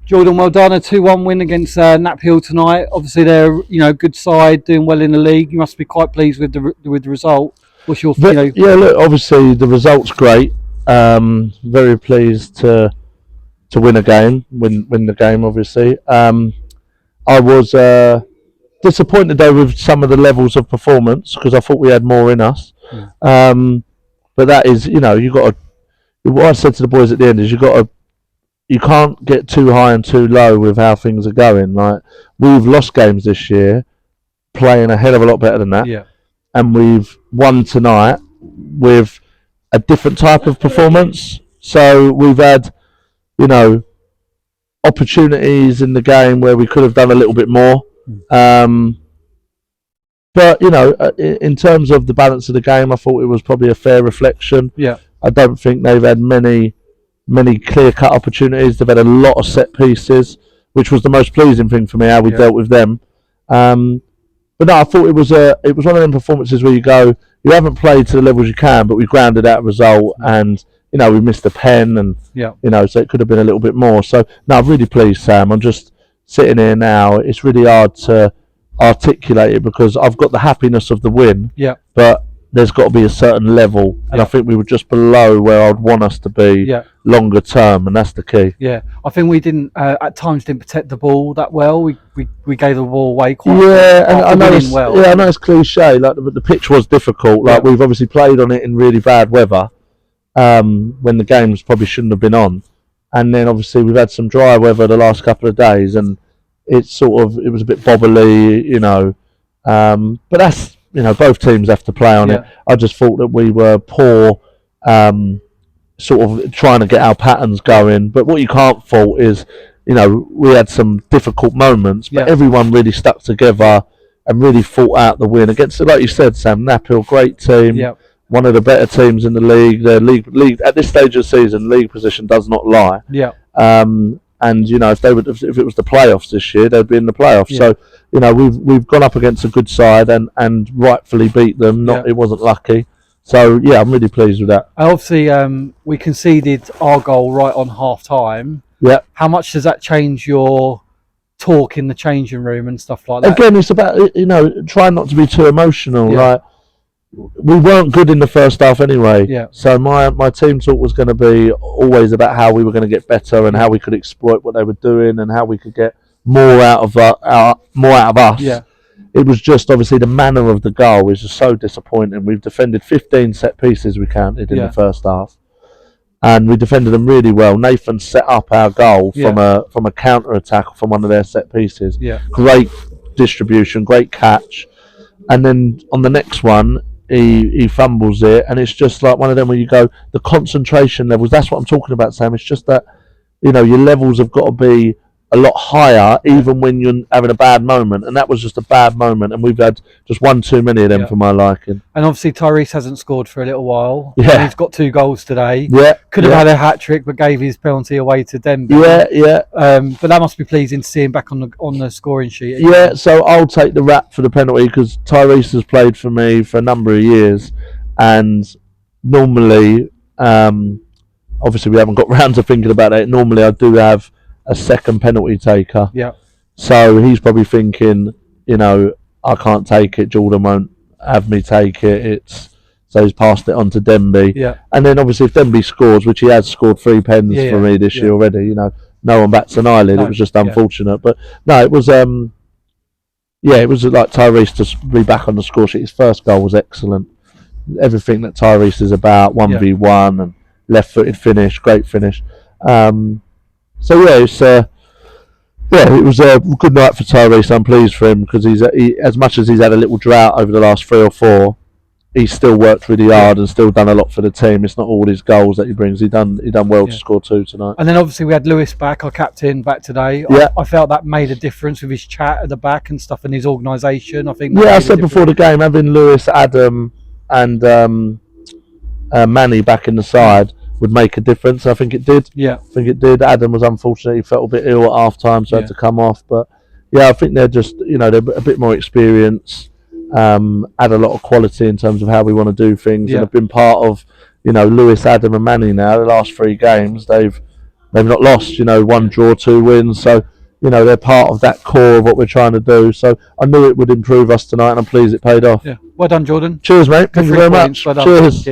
Jordan, well done. A 2-1 win against Knaphill tonight. Obviously, they're good side, doing well in the league. You must be quite pleased with the result. What's your Yeah, look, obviously the result's great. Very pleased to win a game, win the game. Obviously, I was disappointed though with some of the levels of performance because I thought we had more in us. But that is, you got to. What I said to the boys at the end is you can't get too high and too low with how things are going. Like we've lost games this year, playing a hell of a lot better than that. Yeah. And we've won tonight with a different type of performance. So we've had, opportunities in the game where we could have done a little bit more. But in terms of the balance of the game, I thought it was probably a fair reflection. Yeah. I don't think they've had many clear-cut opportunities. They've had a lot of set pieces, which was the most pleasing thing for me, how we dealt with them. But no, I thought it was one of them performances where you haven't played to the levels you can, but we grounded out a result, and we missed a pen, and so it could have been a little bit more. So no, I'm really pleased, Sam. I'm just sitting here now. It's really hard to articulate it because I've got the happiness of the win, but there's got to be a certain level, and I think we were just below where I'd want us to be longer term, and that's the key. Yeah, I think we didn't at times protect the ball that well. We gave the ball away quite. Yeah, and I know it's cliche. Like the pitch was difficult. Like we've obviously played on it in really bad weather, when the games probably shouldn't have been on, and then obviously we've had some dry weather the last couple of days, and it was a bit bobbly, but that's. Both teams have to play on it. I just thought that we were poor, sort of trying to get our patterns going. But what you can't fault is, we had some difficult moments, but everyone really stuck together and really fought out the win against, like you said, Sam, Knaphill, great team, one of the better teams in the league. Their league at this stage of the season, league position does not lie. And if it was the playoffs this year, they'd be in the playoffs. So we've gone up against a good side and rightfully beat them. It wasn't lucky. So I'm really pleased with that. Obviously, we conceded our goal right on half time. Yeah. How much does that change your talk in the changing room and stuff like that? Again, it's about trying not to be too emotional. Like we weren't good in the first half anyway. So my team talk was going to be always about how we were going to get better and how we could exploit what they were doing and how we could get more out of us. It was just obviously the manner of the goal was just so disappointing. We've defended 15 set pieces we counted in the first half, and we defended them really well. Nathan set up our goal from a counter attack from one of their set pieces. Great distribution, great catch, and then on the next one. He fumbles it, and it's just like one of them where you go, the concentration levels, that's what I'm talking about, Sam. It's just that, your levels have got to be a lot higher, even when you're having a bad moment, and that was just a bad moment, and we've had just one too many of them for my liking. And obviously Tyrese hasn't scored for a little while. He's got 2 goals today. Could have had a hat-trick, but gave his penalty away to Denby. But that must be pleasing to see him back on the scoring sheet again. So I'll take the rap for the penalty because Tyrese has played for me for a number of years, and normally, obviously we haven't got round to thinking about it. Normally I do have a second penalty taker. So he's probably thinking, I can't take it. Jordan won't have me take it. So he's passed it on to Denby. And then obviously if Denby scores, which he has scored 3 pens for me this year already, no one bats an eyelid. It was just unfortunate. But no, it was it was like Tyrese to be back on the score sheet. His first goal was excellent. Everything that Tyrese is about, 1v1 and left-footed finish, great finish. So it was a good night for Tyrese. I'm pleased for him because as much as he's had a little drought over the last 3 or 4, he's still worked really hard and still done a lot for the team. It's not all his goals that he brings. He done well to score 2 tonight. And then obviously we had Lewis back, our captain, back today. I felt that made a difference with his chat at the back and stuff and his organisation. I think. I said before the game, having Lewis, Adam, and Manny back in the side would make a difference. I think it did. I think it did. Adam was unfortunate. He felt a bit ill at half time, so had to come off. But I think they're just, they're a bit more experienced, add a lot of quality in terms of how we want to do things, and have been part of, Lewis, Adam and Manny now. The last 3 games, they've they've not lost. You know, 1 draw, 2 wins. So, you know, they're part of that core of what we're trying to do. So I knew it would improve us tonight, and I'm pleased it paid off. Yeah. Well done, Jordan. Cheers, mate. Thank you very much. Well done. Cheers.